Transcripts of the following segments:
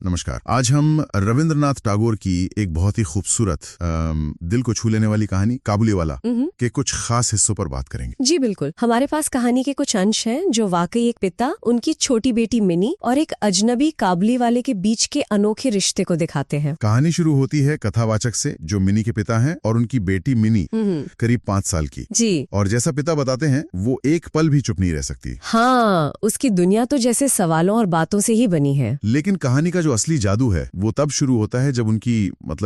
नमस्कार। आज हम रविंद्रनाथ टैगोर की एक बहुत ही खूबसूरत दिल को छू लेने वाली कहानी काबुलीवाला के कुछ खास हिस्सों पर बात करेंगे। जी बिल्कुल। हमारे पास कहानी के कुछ अंश हैं जो वाकई एक पिता, उनकी छोटी बेटी मिनी और एक अजनबी काबुलीवाले के बीच के अनोखे रिश्ते को दिखाते हैं। कहानी शुरू होती है कथावाचक से, जो मिनी के पिता हैं, और उनकी बेटी मिनी करीब 5 साल की। जी। और जैसा पिता बताते हैं, वो एक पल भी चुप नहीं रह सकती। हाँ, उसकी दुनिया तो जैसे सवालों और बातों से ही बनी है। लेकिन कहानी का जो असली जादू है वो तब शुरू होता है जब उनकी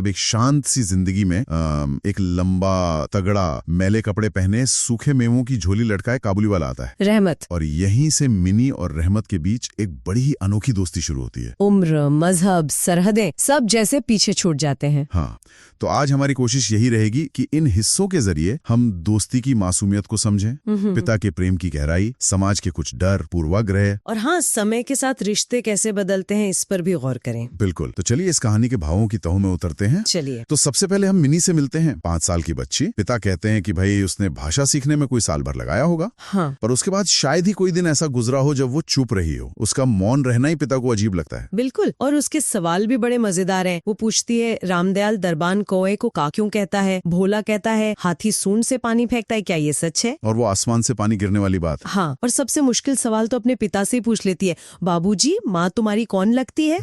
एक शांत सी जिंदगी में एक लंबा तगड़ा मैले कपड़े पहने सूखे मेवों की झोली लटकाए काबुलीवाला आता है, रहमत। और यहीं से मिनी और रहमत के बीच एक बड़ी ही अनोखी दोस्ती शुरू होती है। उम्र, मजहब, सरहदें सब जैसे पीछे छूट जाते हैं। हाँ, तो आज हमारी कोशिश यही रहेगी कि इन हिस्सों के जरिए हम दोस्ती की मासूमियत को समझें, पिता के प्रेम की गहराई, समाज के कुछ डर, पूर्वाग्रह, और हाँ, समय के साथ रिश्ते कैसे बदलते हैं इस पर भी गौर करें। बिल्कुल। तो चलिए इस कहानी के भावों की तहों में उतरते हैं। चलिए। तो सबसे पहले हम मिनी से मिलते हैं। 5 साल की बच्ची। पिता कहते हैं कि भाई उसने भाषा सीखने में कोई साल भर लगाया होगा। हाँ। पर उसके बाद शायद ही कोई दिन ऐसा गुजरा हो जब वो चुप रही हो। उसका मौन रहना ही पिता को अजीब लगता है। बिल्कुल। और उसके सवाल भी बड़े मजेदार हैं। वो पूछती है, रामदयाल दरबान कौए को काक्यों कहता है? भोला कहता है हाथी सूंड से पानी फेंकता है, क्या ये सच है? और वो आसमान से पानी गिरने वाली बात। हाँ, और सबसे मुश्किल सवाल तो अपने पिता से ही पूछ लेती है, बाबूजी, माँ तुम्हारी कौन लगती है?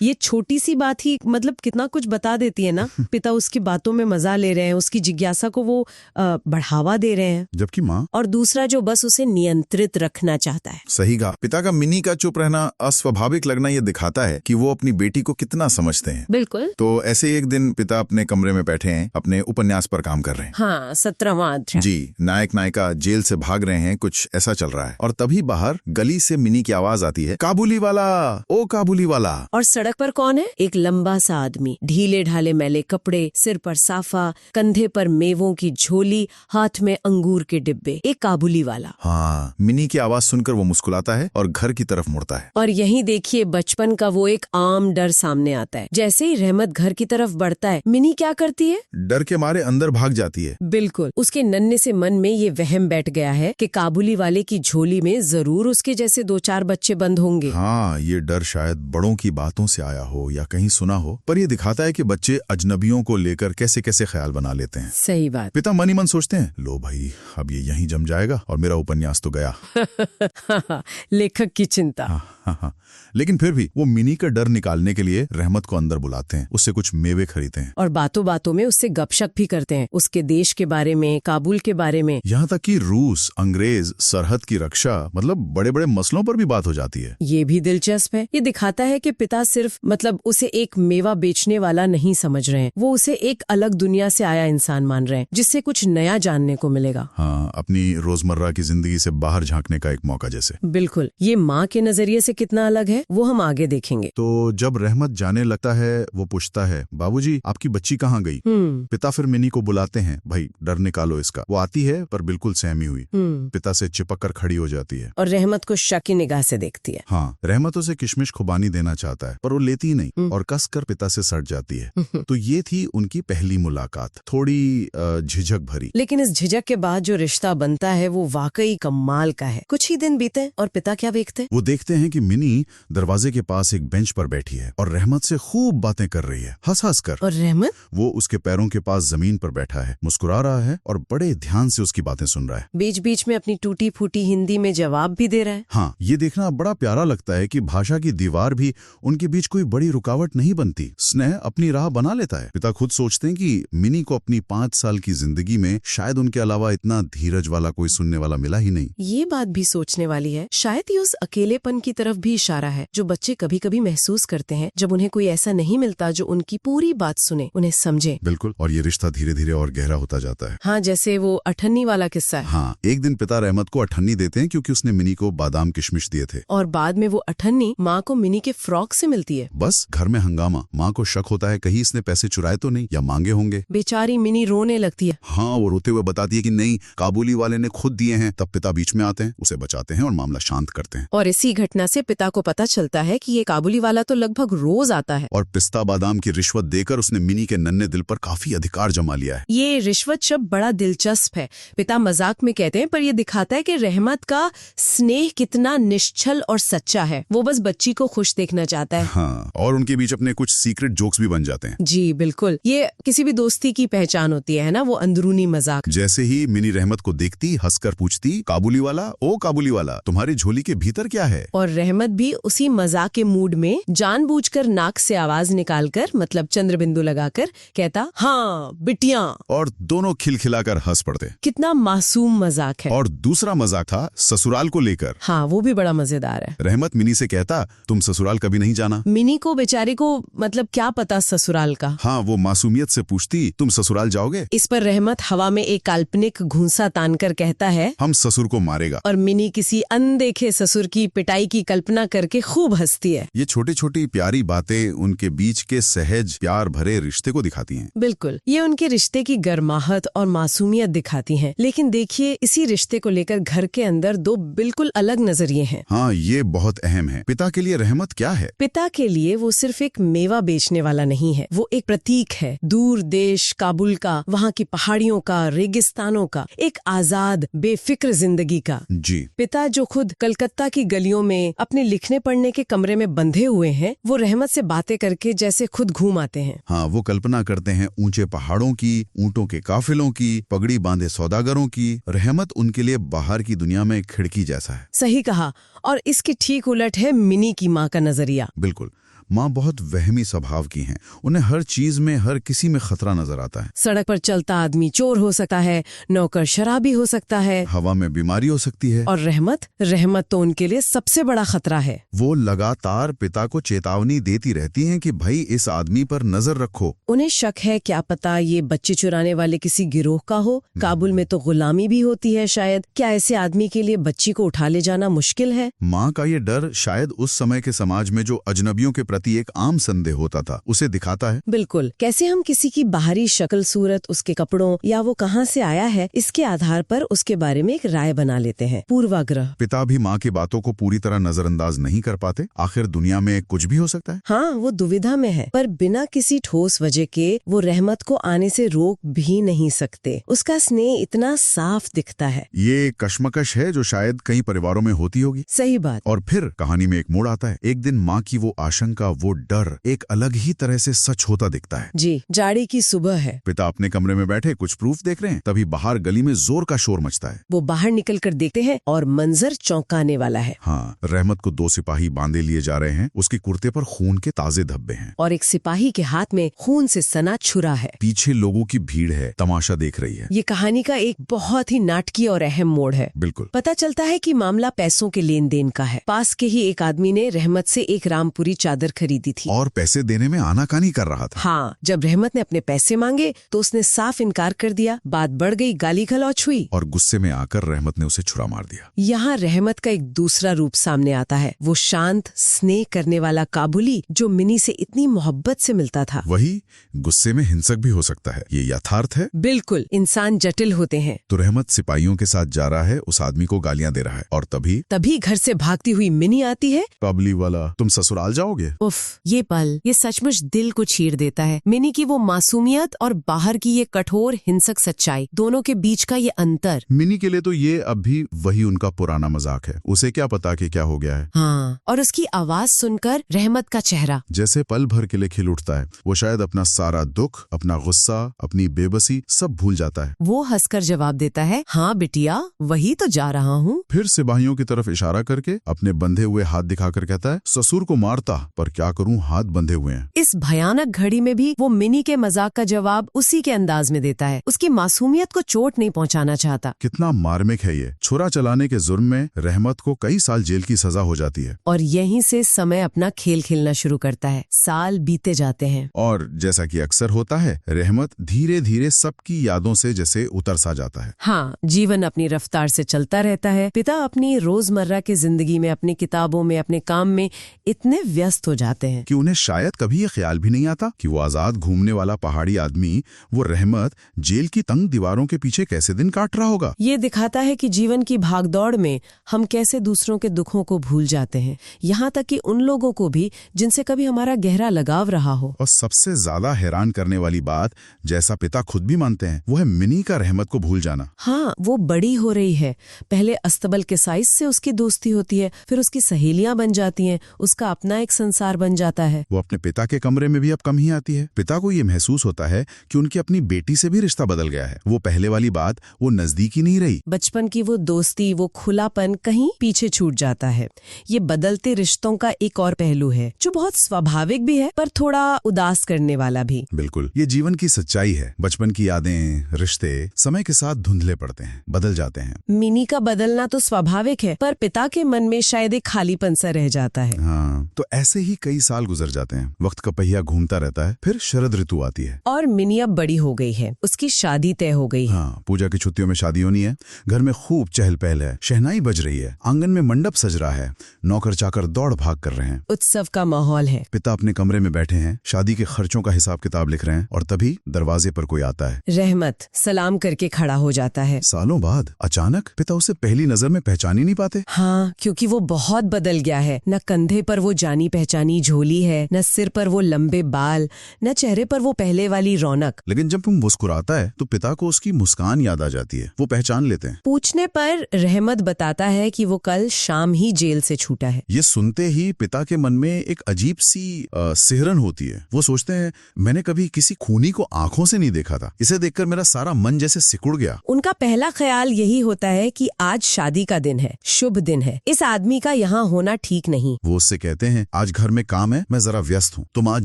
ये छोटी सी बात ही कितना कुछ बता देती है ना। पिता उसकी बातों में मजा ले रहे हैं, उसकी जिज्ञासा को वो बढ़ावा दे रहे हैं, जबकि माँ और दूसरा जो बस उसे नियंत्रित रखना चाहता है। सही कहा। पिता का मिनी का चुप रहना, अस्वाभाविक लगना, ये दिखाता है कि वो अपनी बेटी को कितना समझते हैं। बिल्कुल। तो ऐसे ही एक दिन पिता अपने कमरे में बैठे हैं, अपने उपन्यास पर काम कर रहे हैं। हाँ, 17वां अध्याय। जी। नायक नायिका जेल से भाग रहे हैं, कुछ ऐसा चल रहा है, और तभी बाहर गली से मिनी की आवाज आती है, काबुलीवाला, ओ काबुलीवाला। और सड़क पर कौन है? एक लंबा सा आदमी, ढीले ढाले मैले कपड़े, सिर पर साफा, कंधे पर मेवों की झोली, हाथ में अंगूर के डिब्बे, एक काबुली वाला। हाँ, मिनी की आवाज सुनकर वो मुस्कुराता है और घर की तरफ मुड़ता है। और यहीं देखिए बचपन का वो एक आम डर सामने आता है। जैसे ही रहमत घर की तरफ बढ़ता है, मिनी क्या करती है? डर के मारे अंदर भाग जाती है। बिल्कुल। उसके नन्हे से मन में ये वहम बैठ गया है कि काबुली वाले की झोली में जरूर उसके जैसे 2-4 बच्चे बंद होंगे। हाँ, ये डर शायद बड़ों की बातों से आया हो या कहीं सुना हो, पर ये दिखाता है कि बच्चे अजनबियों को लेकर कैसे कैसे ख्याल बना लेते हैं। सही बात। पिता मन ही मन सोचते हैं, लो भाई, अब ये यहीं जम जाएगा और मेरा उपन्यास तो गया। लेखक की चिंता। हाँ। लेकिन फिर भी वो मिनी का डर निकालने के लिए रहमत को अंदर बुलाते हैं, उससे कुछ मेवे खरीदते हैं, और बातों बातों में उससे गपशप भी करते हैं, उसके देश के बारे में, काबुल के बारे में, यहाँ तक कि रूस, अंग्रेज, सरहद की रक्षा, बड़े बड़े मसलों पर भी बात हो जाती है। ये भी दिलचस्प है। ये दिखाता है कि पिता सिर्फ उसे एक मेवा बेचने वाला नहीं समझ रहे हैं, वो उसे एक अलग दुनिया से आया इंसान मान रहे हैं, जिससे कुछ नया जानने को मिलेगा। हाँ, अपनी रोजमर्रा की जिंदगी से बाहर झांकने का एक मौका जैसे। बिल्कुल। ये माँ के नजरिए से कितना अलग है वो हम आगे देखेंगे। तो जब रहमत जाने लगता है, वो पूछता है, बाबूजी, आपकी बच्ची कहाँ गई? पिता फिर मिनी को बुलाते हैं, भाई डर निकालो इसका। वो आती है, पर बिल्कुल सहमी हुई, पिता से चिपक कर खड़ी हो जाती है, और रहमत को शक की निगाह से देखती है। हाँ, रहमत उसे किशमिश खुबानी देना चाहता है, पर वो लेती ही नहीं और कस कर पिता से सट जाती है। तो ये थी उनकी पहली मुलाकात, थोड़ी झिझक भरी। लेकिन इस झिझक के बाद जो रिश्ता बनता है वो वाकई कमाल का है। कुछ ही दिन बीते और पिता क्या देखते? वो देखते हैं कि मिनी दरवाजे के पास एक बेंच पर बैठी है और रहमत से खूब बातें कर रही है, हंस हंस कर। और रहमत? वो उसके पैरों के पास जमीन पर बैठा है, मुस्कुरा रहा है और बड़े ध्यान से उसकी बातें सुन रहा है। बीच बीच में अपनी टूटी फूटी हिंदी में जवाब भी दे रहा है। हाँ, ये देखना बड़ा प्यारा लगता है कि भाषा की दीवार भी उनके बीच कोई बड़ी रुकावट नहीं बनती, स्नेह अपनी राह बना लेता है। पिता खुद सोचते हैं कि मिनी को अपनी 5 साल की जिंदगी में शायद उनके अलावा इतना धीरज वाला कोई सुनने वाला मिला ही नहीं। ये बात भी सोचने वाली है। शायद ये उस अकेलेपन की तरफ भी इशारा है जो बच्चे कभी कभी महसूस करते हैं जब उन्हें कोई ऐसा नहीं मिलता जो उनकी पूरी बात सुने, उन्हें समझे। बिल्कुल। और ये रिश्ता धीरे धीरे और गहरा होता जाता है। हाँ, जैसे वो अठन्नी वाला किस्सा है। हाँ, एक दिन पिता रहमत को अठन्नी देते हैं क्योंकि उसने मिनी को बादाम किशमिश दिए थे, और बाद में वो अठन्नी माँ को मिनी के फ्रॉक से मिलती है। बस घर में हंगामा। माँ को शक होता है कहीं इसने पैसे चुराए तो नहीं या मांगे होंगे। बेचारी मिनी रोने लगती है। हाँ, वो रोते हुए बताती है कि नहीं, काबुली वाले ने खुद दिए हैं। तब पिता बीच में आते हैं, उसे बचाते हैं और मामला शांत करते हैं। और इसी घटना से से पिता को पता चलता है कि ये काबुली वाला तो लगभग रोज आता है और पिस्ता बादाम की रिश्वत देकर उसने मिनी के नन्हे दिल पर काफी अधिकार जमा लिया है। ये रिश्वत शब्द बड़ा दिलचस्प है। पिता मजाक में कहते हैं, पर ये दिखाता है कि रहमत का स्नेह कितना निश्चल और सच्चा है। वो बस बच्ची को खुश देखना चाहता है। हाँ, और उनके बीच अपने कुछ सीक्रेट जोक्स भी बन जाते हैं। जी बिल्कुल, ये किसी भी दोस्ती की पहचान होती है ना, वो अंदरूनी मजाक। जैसे ही मिनी रहमत को देखती हंसकर पूछती, काबुली वाला, ओ काबुली वाला, तुम्हारी झोली के भीतर क्या है? और रहमत भी उसी मजाक के मूड में जानबूझकर नाक से आवाज निकालकर, मतलब चंद्रबिंदु लगाकर कहता, हाँ बिटिया, और दोनों खिलखिलाकर हंस पड़ते। कितना मासूम मजाक है। और दूसरा मजाक था ससुराल को लेकर। हाँ, वो भी बड़ा मजेदार है। रहमत मिनी से कहता, तुम ससुराल कभी नहीं जाना? मिनी को बेचारे को मतलब क्या पता ससुराल का। हाँ, वो मासूमियत से पूछती, तुम ससुराल जाओगे? इस पर रहमत हवा में एक काल्पनिक घूंसा तानकर कहता है, हम ससुर को मारेगा। और मिनी किसी अनदेखे ससुर की पिटाई की कल्पना करके खूब हंसती है। ये छोटी छोटी प्यारी बातें उनके बीच के सहज प्यार भरे रिश्ते को दिखाती हैं। बिल्कुल, ये उनके रिश्ते की गर्माहट और मासूमियत दिखाती हैं। लेकिन देखिए, इसी रिश्ते को लेकर घर के अंदर दो बिल्कुल अलग नजरिए हैं। हाँ, ये बहुत अहम है। पिता के लिए रहमत क्या है? पिता के लिए वो सिर्फ एक मेवा बेचने वाला नहीं है, वो एक प्रतीक है। दूर देश काबुल का, वहाँ की पहाड़ियों का, रेगिस्तानों का, एक आजाद बेफिक्र जिंदगी का। जी। पिता जो खुद कलकत्ता की गलियों में अपने लिखने पढ़ने के कमरे में बंधे हुए हैं, वो रहमत से बातें करके जैसे खुद घूम आते हैं। हाँ, वो कल्पना करते हैं ऊंचे पहाड़ों की, ऊंटों के काफिलों की, पगड़ी बांधे सौदागरों की। रहमत उनके लिए बाहर की दुनिया में खिड़की जैसा है। सही कहा। और इसके ठीक उलट है मिनी की माँ का नजरिया। बिल्कुल, माँ बहुत वहमी स्वभाव की हैं। उन्हें हर चीज में, हर किसी में खतरा नजर आता है। सड़क पर चलता आदमी चोर हो सकता है, नौकर शराबी हो सकता है, हवा में बीमारी हो सकती है। और रहमत तो उनके लिए सबसे बड़ा खतरा है। वो लगातार पिता को चेतावनी देती रहती हैं कि भाई इस आदमी पर नजर रखो। उन्हें शक है, क्या पता ये बच्चे चुराने वाले किसी गिरोह का हो। काबुल में तो गुलामी भी होती है शायद। क्या ऐसे आदमी के लिए बच्ची को उठा ले जाना मुश्किल है? माँ का ये डर शायद उस समय के समाज में जो अजनबियों के प्रति एक आम संदेह होता था, उसे दिखाता है। बिल्कुल, कैसे हम किसी की बाहरी शक्ल सूरत, उसके कपड़ों या वो कहाँ से आया है, इसके आधार पर उसके बारे में एक राय बना लेते हैं। पूर्वाग्रह। पिता भी माँ की बातों को पूरी तरह नजरअंदाज नहीं कर पाते। आखिर दुनिया में कुछ भी हो सकता है। हाँ, वो दुविधा में है, पर बिना किसी ठोस वजह के वो रहमत को आने से रोक भी नहीं सकते। उसका स्नेह इतना साफ दिखता है। ये कश्मकश है जो शायद कई परिवारों में होती होगी। सही बात। और फिर कहानी में एक मोड़ आता है। एक दिन माँ की वो आशंका, वो डर एक अलग ही तरह से सच होता दिखता है। जी, जाड़े की सुबह है। पिता अपने कमरे में बैठे कुछ प्रूफ देख रहे हैं, तभी बाहर गली में जोर का शोर मचता है। वो बाहर निकलकर देखते हैं और मंजर चौंकाने वाला है। हाँ, रहमत को दो सिपाही बांधे लिए जा रहे हैं। उसके कुर्ते पर खून के ताजे धब्बे हैं और एक सिपाही के हाथ में खून से सना छुरा है। पीछे लोगों की भीड़ है, तमाशा देख रही है। ये कहानी का एक बहुत ही नाटकीय और अहम मोड़ है। बिल्कुल। पता चलता है कि मामला पैसों के लेन देन का है। पास के ही एक आदमी ने रहमत से एक रामपुरी चादर खरीदी थी और पैसे देने में आनाकानी कर रहा था। हाँ, जब रहमत ने अपने पैसे मांगे तो उसने साफ इनकार कर दिया। बात बढ़ गई, गाली गलौच हुई और गुस्से में आकर रहमत ने उसे छुरा मार दिया। यहाँ रहमत का एक दूसरा रूप सामने आता है। वो शांत, स्नेह करने वाला काबुली जो मिनी से इतनी मोहब्बत से मिलता था। वही गुस्से में हिंसक भी हो सकता है। ये यथार्थ है। बिल्कुल, इंसान जटिल होते हैं। तो रहमत सिपाहियों के साथ जा रहा है, उस आदमी को गालियां दे रहा है, और तभी घर से भागती हुई मिनी आती है। काबुली वाला, तुम ससुराल जाओगे? उफ, ये पल, ये सचमुच दिल को चीर देता है। मिनी की वो मासूमियत और बाहर की ये कठोर हिंसक सच्चाई, दोनों के बीच का ये अंतर। मिनी के लिए तो ये अब भी वही उनका पुराना मजाक है। उसे क्या पता कि क्या हो गया है। हाँ, और उसकी आवाज सुनकर रहमत का चेहरा जैसे पल भर के लिए खिल उठता है। वो शायद अपना सारा दुख, अपना गुस्सा, अपनी बेबसी सब भूल जाता है। वो हंसकर जवाब देता है, हाँ बिटिया, वही तो जा रहा हूँ। फिर सिपाहियों की तरफ इशारा करके अपने बंधे हुए हाथ दिखाकर कहता है, ससुर को मारता, पर क्या करूँ, हाथ बंधे हुए हैं। इस भयानक घड़ी में भी वो मिनी के मजाक का जवाब उसी के अंदाज में देता है। उसकी मासूमियत को चोट नहीं पहुंचाना चाहता। कितना मार्मिक है ये। छुरा चलाने के जुर्म में रहमत को कई साल जेल की सजा हो जाती है। और यहीं से समय अपना खेल खेलना शुरू करता है। साल बीते जाते हैं और जैसा कि अक्सर होता है, रहमत धीरे धीरे सबकी यादों से जैसे उतर सा जाता है। हाँ, जीवन अपनी रफ्तार से चलता रहता है। पिता अपनी रोजमर्रा की जिंदगी में, अपनी किताबों में, अपने काम में इतने व्यस्त हो जाते हैं कि उन्हें शायद कभी ये ख्याल भी नहीं आता कि वो आजाद घूमने वाला पहाड़ी आदमी, वो रहमत, जेल की तंग दीवारों के पीछे कैसे दिन काट रहा होगा। ये दिखाता है कि जीवन की भागदौड़ में हम कैसे दूसरों के दुखों को भूल जाते हैं, यहाँ तक कि उन लोगों को भी जिनसे कभी हमारा गहरा लगाव रहा हो। और सबसे ज्यादा हैरान करने वाली बात, जैसा पिता खुद भी मानते हैं, वो है मिनी का रहमत को भूल जाना। हाँ, वो बड़ी हो रही है। पहले अस्तबल के साइज से उसकी दोस्ती होती है, फिर उसकी सहेलियां बन जाती हैं, उसका अपना एक संसार बन जाता है। वो अपने पिता के कमरे में भी अब कम ही आती है। पिता को ये महसूस होता है कि उनकी अपनी बेटी से भी रिश्ता बदल गया है। वो पहले वाली बात, वो नजदीकी नहीं रही। बचपन की वो दोस्ती, वो खुलापन कहीं पीछे छूट जाता है। ये बदलते रिश्तों का एक और पहलू है जो बहुत स्वाभाविक भी है पर थोड़ा उदास करने वाला भी। बिल्कुल, ये जीवन की सच्चाई है। बचपन की यादें, रिश्ते समय के साथ धुंधले पड़ते हैं, बदल जाते हैं। मिनी का बदलना तो स्वाभाविक है, पर पिता के मन में शायद एक खालीपन सा रह जाता है। हाँ, तो ऐसे ही कई साल गुजर जाते हैं। वक्त का पहिया घूमता रहता है। फिर शरद ऋतु आती है और मिनी अब बड़ी हो गई है, उसकी शादी तय हो गई है। हाँ, पूजा की छुट्टियों में शादी होनी है। घर में खूब चहल पहल है, शहनाई बज रही है, आंगन में मंडप सज रहा है, नौकर चाकर दौड़ भाग कर रहे हैं, उत्सव का माहौल है। पिता अपने कमरे में बैठे हैं, शादी के खर्चों का हिसाब किताब लिख रहे हैं, और तभी दरवाजे पर कोई आता है। रहमत सलाम करके खड़ा हो जाता है। सालों बाद अचानक पिता उसे पहली नजर में पहचान ही नहीं पाते। हाँ, क्योंकि वो बहुत बदल गया है। न कंधे पर वो जानी पहचानी झोली है, न सिर पर वो लंबे बाल, न चेहरे पर वो पहले वाली रौनक। लेकिन जब वो मुस्कुराता है तो पिता को उसकी मुस्कान याद आ जाती है। वो पहचान लेते हैं। पूछने पर रहमत बताता है कि वो कल शाम ही जेल से छूटा है। ये सुनते ही पिता के मन में एक अजीब सी सिहरन होती है। वो सोचते हैं, मैंने कभी किसी खूनी को आंखों से नहीं देखा था। इसे देखकर मेरा सारा मन जैसे सिकुड़ गया। उनका पहला ख्याल यही होता है कि आज शादी का दिन है, शुभ दिन है, इस आदमी का यहाँ होना ठीक नहीं। वो उससे कहते हैं, आज घर में काम है, मैं जरा व्यस्त हूँ, तुम आज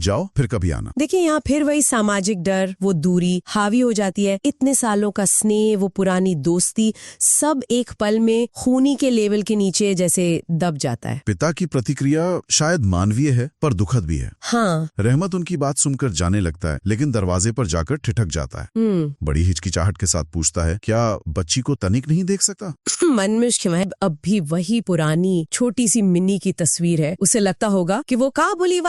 जाओ, फिर कभी आना। देखिए, यहाँ फिर वही सामाजिक डर, वो दूरी हावी हो जाती है। इतने सालों का स्नेह, वो पुरानी दोस्ती, सब एक पल में खूनी के लेवल के नीचे जैसे दब जाता है। पिता की प्रतिक्रिया शायद मानवीय है पर दुखद भी है। हाँ। रहमत उनकी बात सुनकर जाने लगता है, लेकिन दरवाजे पर जाकर ठिठक जाता है। बड़ी हिचकिचाहट के साथ पूछता है, क्या बच्ची को तनिक नहीं देख सकता? मन में अब भी वही पुरानी छोटी सी मिनी की तस्वीर है। उसे लगता होगा कि वो काबुली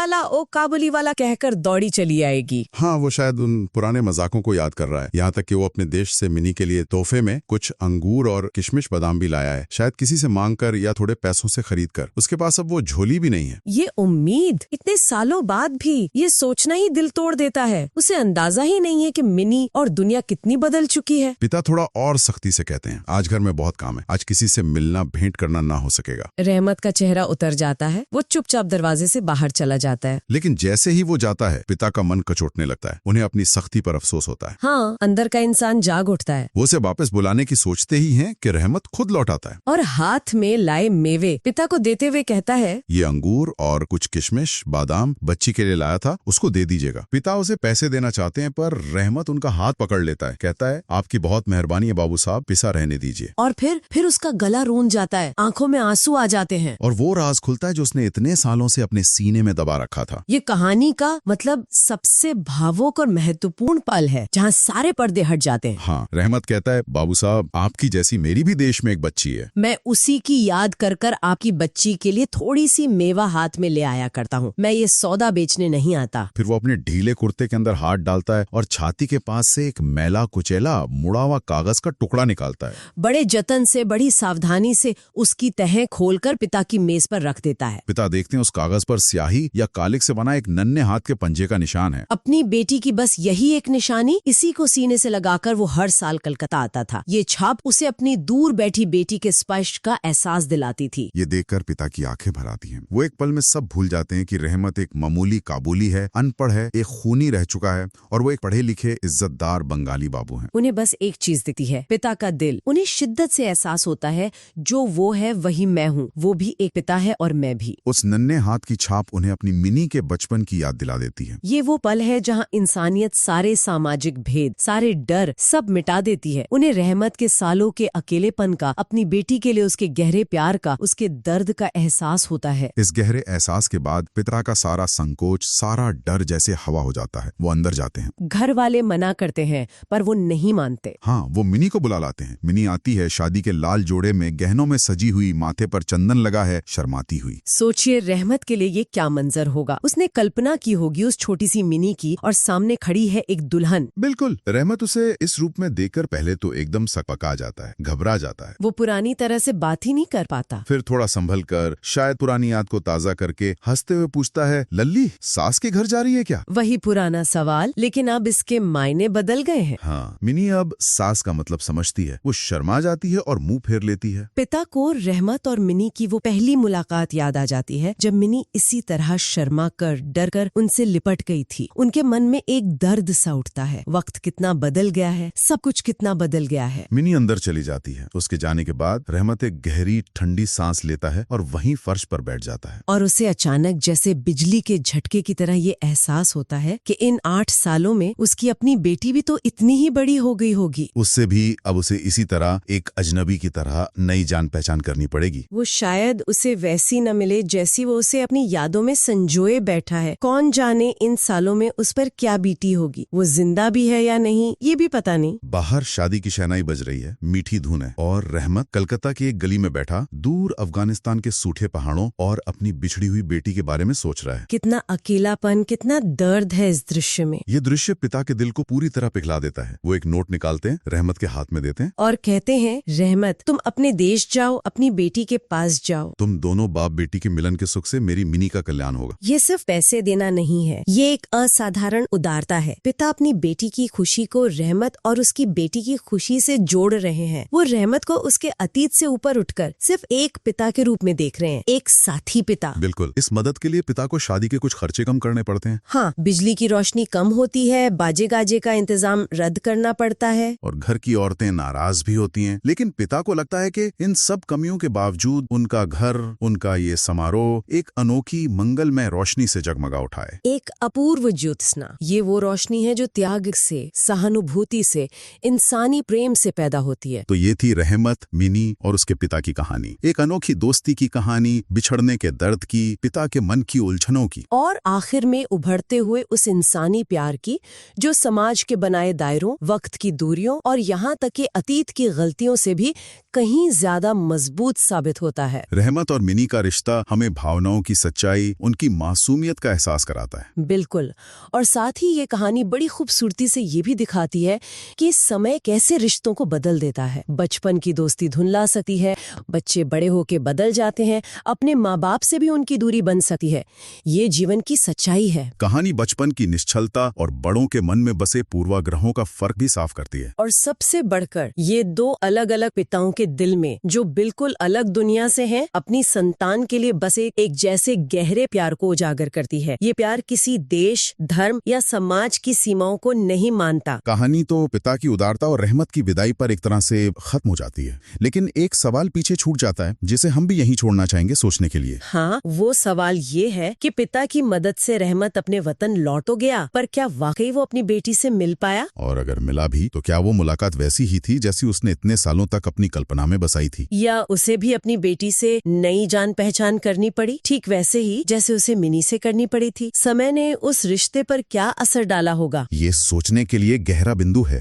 वाला कहकर दौड़ी चली आएगी। हाँ, वो शायद उन पुराने मजाकों को याद कर रहा है। यहाँ तक कि वो अपने देश से मिनी के लिए तोहफे में कुछ अंगूर और किशमिश बादाम भी लाया है, शायद किसी से मांग कर या थोड़े पैसों से खरीद कर। उसके पास अब वो झोली भी नहीं है। ये उम्मीद इतने सालों बाद भी, ये सोचना ही दिल तोड़ देता है। उसे अंदाजा ही नहीं है कि मिनी और दुनिया कितनी बदल चुकी है। पिता थोड़ा और सख्ती से कहते हैं, आज घर में बहुत काम है, आज किसी से मिलना भेंट करना ना हो सकेगा। रहमत का चेहरा उतर जाता है, वो चुपचाप दरवाजे से बाहर चला जाता है। लेकिन जैसे ही वो जाता है, पिता का मन कचोटने लगता है। उन्हें अपनी सख्ती पर अफसोस होता है। हाँ, अंदर का इंसान जाग उठता है। वो उसे वापस बुलाने की सोचते ही हैं कि रहमत खुद लौट आता है और हाथ में लाए मेवे पिता को देते हुए कहता है, ये अंगूर और कुछ किशमिश बादाम बच्ची के लिए लाया था, उसको दे दीजिएगा। पिता उसे पैसे देना चाहते हैं पर रहमत उनका हाथ पकड़ लेता है। कहता है, आपकी बहुत मेहरबानी है बाबू साहब, पिसा रहने दीजिए। और फिर उसका गला रूंध जाता है, आंखों में आंसू आ जाते हैं। और वो राज खुलता है जो उसने इतने सालों से अपने सीने में दबा रखा था। ये कहानी का मतलब सबसे भावुक और महत्वपूर्ण पल है, जहाँ सारे पर्दे हट जाते हैं। हाँ, रहमत कहता है, बाबू साहब, आपकी जैसी मेरी भी देश में एक बच्ची है। मैं उसी की याद कर आपकी बच्ची के लिए थोड़ी सी मेवा हाथ में ले आया करता हूँ। मैं ये सौदा बेचने नहीं आता। फिर वो अपने ढीले कुर्ते के अंदर हाथ डालता है और छाती के पास से एक मैला कुचैला मुड़ा हुआ कागज का टुकड़ा निकालता है। बड़े जतन से, बड़ी सावधानी से उसकी तह खोलकर पिता की मेज पर रख देता है। पिता देखते हैं उस कागज पर स्याही या कालिक से बना एक नन्हे हाथ के पंजे का निशान है। अपनी बेटी की बस यही एक निशानी, इसी को सीने से लगाकर वो हर साल कलकत्ता आता था। ये छाप उसे अपनी दूर बैठी बेटी के स्पर्श का एहसास दिलाती थी। ये देखकर पिता की आंखें भर आती हैं। वो एक पल में सब भूल जाते हैं कि रहमत एक मामूली काबुली है, अनपढ़ है, एक खूनी रह चुका है, और वो एक पढ़े लिखे इज्जतदार बंगाली बाबू हैं। उन्हें बस एक चीज दिखती है, पिता का दिल। उन्हें शिद्दत से एहसास होता है, जो वो है वही मैं हूँ, वो भी एक पिता है और मैं भी। उस नन्हे हाथ की छाप उन्हें अपनी मिनी के बचपन की याद दिला देती है। ये वो पल है जहाँ इंसानियत सारे सामाजिक भेद, सारे डर सब मिटा देती है। उन्हें रहमत के सालों के अकेलेपन का, अपनी बेटी के लिए उसके गहरे प्यार का, उसके दर्द का एहसास होता है। इस गहरे एहसास के बाद पिता का सारा संकोच, सारा डर जैसे हवा हो जाता है। वो अंदर जाते हैं। घर वाले मना करते हैं पर वो नहीं मानते। हाँ, वो मिनी को बुला लाते हैं। मिनी आती है, शादी के लाल जोड़े में, गहनों में सजी हुई, माथे पर चंदन लगा है, शर्माती हुई। सोचिए, रहमत के लिए ये क्या मंजर होगा। उसने कल्पना की होगी उस छोटी सी मिनी की, और सामने खड़ी है एक दुल्हन। बिल्कुल। रहमत उसे इस रूप में देखकर पहले तो एकदम सकपका जाता है, घबरा जाता है। वो पुरानी तरह से बात ही नहीं कर पाता। फिर थोड़ा संभल कर, शायद पुरानी याद को ताजा करके हंसते हुए पूछता है, लल्ली सास के घर जा रही है क्या? वही पुराना सवाल, लेकिन अब इसके मायने बदल गए हैं। हाँ, मिनी अब सास का मतलब समझती है। वो शर्मा जाती है और मुंह फेर लेती है। पिता को रहमत और मिनी की वो पहली मुलाकात याद आ जाती है, जब मिनी इसी तरह शर्मा कर, डर कर उनसे लिपट गई थी। उनके मन में एक दर्द सा उठता है। वक्त कितना बदल गया है, सब कुछ कितना बदल गया है। मिनी अंदर चली जाती है। उसके जाने के बाद रहमत एक गहरी ठंडी सांस लेता है और वहीं फर्श पर बैठ जाता है। और उसे अचानक जैसे बिजली के झटके की तरह ये एहसास होता है कि इन 8 सालों में उसकी अपनी बेटी भी तो इतनी ही बड़ी हो गई होगी। उससे भी अब उसे इसी तरह एक अजनबी की तरह नई जान पहचान करनी पड़ेगी। वो शायद उसे वैसी न मिले जैसी वो उसे अपनी यादों में संजोए बैठा है। कौन जाने इन सालों में उस पर क्या बीती होगी। वो जिंदा भी है या नहीं, ये भी पता नहीं। बाहर शादी की शहनाई बज रही है, मीठी धुन है, और रहमत कलकत्ता की एक गली में बैठा दूर अफगानिस्तान के सूखे पहाड़ों और अपनी बिछड़ी हुई बेटी के बारे में सोच रहा है। कितना अकेलापन, कितना दर्द है इस दृश्य में। ये दृश्य पिता के दिल को पूरी तरह पिघला देता है। वो एक नोट निकालते हैं, रहमत के हाथ में देते हैं और कहते हैं, रहमत तुम अपने देश जाओ, अपनी बेटी के पास जाओ। तुम दोनों बाप बेटी के मिलन के सुख से मेरी मिनी का कल्याण होगा। ये सिर्फ पैसे देना नहीं है, ये एक असाधारण उदारता है। पिता अपनी बेटी की खुशी को रहमत और उसकी बेटी की खुशी से जोड़ रहे हैं। वो रहमत को उसके अतीत से ऊपर उठकर सिर्फ एक पिता के रूप में देख रहे हैं, एक साथी पिता। बिल्कुल। इस मदद के लिए पिता को शादी के कुछ खर्चे कम करने पड़ते हैं। हाँ, बिजली की रोशनी कम होती है, बाजे गाजे का इंतजाम रद्द करना पड़ता है, और घर की औरतें नाराज भी होती हैं। लेकिन पिता को लगता है कि इन सब कमियों के बावजूद उनका घर, उनका ये समारोह एक अनोखी मंगलमय रोशनी से जगमगा उठा है। एक अपूर्व ज्योत्सना। ये वो रोशनी है जो त्याग से, सहानुभूति से, इंसानी प्रेम से पैदा होती है। तो ये थी रहमत, मिनी और उसके पिता की कहानी। एक अनोखी दोस्ती की कहानी, बिछड़ने के दर्द की, पिता के मन की उलझनों की, और आखिर में उभरते हुए उस इंसानी प्यार की जो समाज के बनाए दायरों, वक्त की दूरियों और यहाँ तक कि अतीत की गलतियों से भी कहीं ज्यादा मजबूत साबित होता है। रहमत और मिनी का रिश्ता हमें भावनाओं की सच्चाई, उनकी मासूमियत का एहसास कराता है। बिल्कुल। और साथ ही ये कहानी बड़ी खूबसूरती से ये भी दिखाती है कि समय कैसे रिश्तों को बदल देता है। बचपन की दोस्ती धुंधला सकती है, बच्चे बड़े होके बदल जाते हैं, अपने माँ बाप से भी उनकी दूरी बन सकती है। ये जीवन की सच्चाई है। कहानी बचपन की निश्चलता और बड़ों के मन में बसे पूर्वाग्रहों का फर्क भी साफ करती है। और सबसे बढ़कर ये दो अलग अलग पिताओं के दिल में, जो बिल्कुल अलग दुनिया से हैं, अपनी संतान के लिए बसे एक जैसे गहरे प्यार को उजागर करती है। ये प्यार किसी देश, धर्म या समाज की सीमाओं को नहीं मानता। कहानी तो पिता की उदारता और रहमत की विदाई पर एक तरह से खत्म हो जाती है, लेकिन एक सवाल पीछे छूट जाता है जिसे हम भी यहीं छोड़ना चाहेंगे सोचने के लिए। हाँ, वो सवाल ये है कि पिता की मदद से रहमत अपने वतन लौट तो गया, पर क्या वाकई वो अपनी बेटी से मिल पाया? और अगर मिला भी तो क्या वो मुलाकात वैसी ही थी जैसी उसने इतने सालों तक अपनी कल्पना में बसाई थी, या उसे भी अपनी बेटी से नई जान पहचान करनी पड़ी, ठीक वैसे ही जैसे उसे मिनी से करनी पड़ी थी? समय ने उस रिश्ते पर क्या असर डाला होगा, ये सोचने के लिए गहरा बिंदु है।